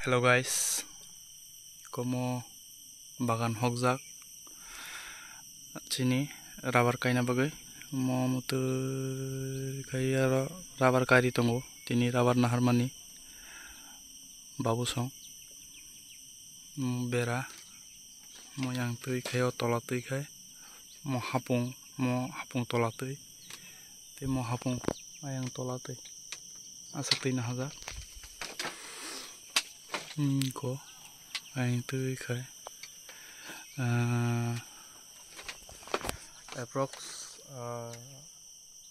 Hello guys, como bagan hogjak chini rubber kaina bagai mo mutu kaya rubber kari tongo tini rubber nahar mani babu song bera mo yang tui kayo tola tui kai mo hapung tola tui te mo hapung ayang tola tui asa tui nahajak ko ayang tui kai approx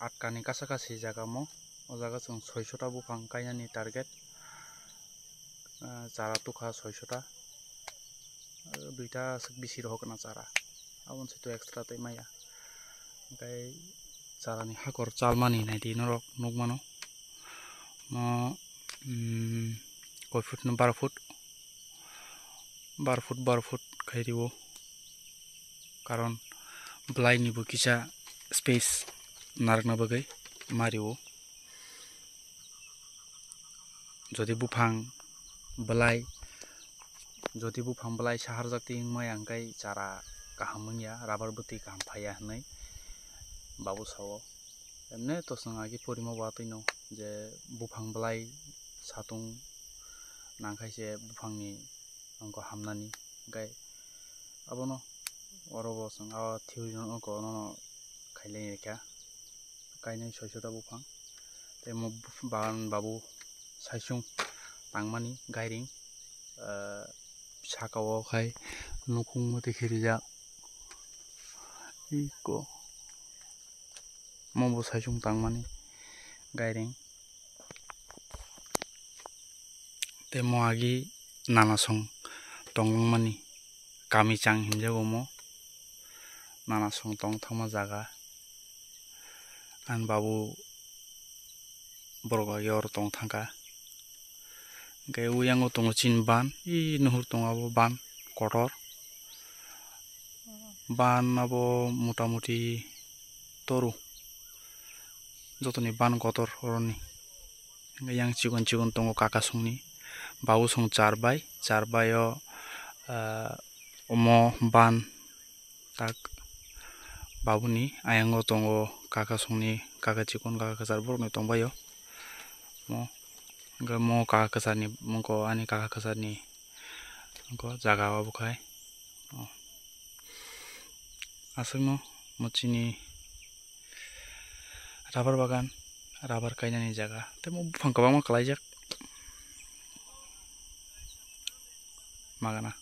atkani kasakasi jaga mo o jaga jong 600 ta bufang kainani target chara tukha 600 ta duita bisi rohokna chara abon situ extra tei maya kai charani hakor chalmani naidi norok nukmano mo koi foot no 12 foot khairibo karon blai ni bo kisa space narakna bagai mario jodi bufang blai sahar jakti ingmai angkai cara kahamnya rubber buti kaham phaya hnai babu sawo emne to sangagi porimo batui no je bufang blai satung nangkai se bufangni angko hamnani gai abono orobo sang awa theory no ko no khailai rekha kainai 600 ta bufang te mo bagan babu saisung tangmani gairing sakao khai nukung mate khirijak iko mobo saisung tangmani gairing te mo agi nanasong tongmani kami chang hinjago mo nanasong tong thama jaga an babu borgo yor tong thangka gai uyango tongo chin ban nuhur tongo abo ban kotor ban abo motamuti toru jotoni ban kotor oroni yang chigon tongo kakasongni babu song 4 bai o omo ban tak babuni ayango tongo kakasongni kaka chikon kaka kasar borok ni tongbayo mo kaka kasarni mongko ani kaka kasarni mongko jaga wabukai asungno mochini rubber bagan rubber kainani jaga temo bufang kwbangma kalaijak magana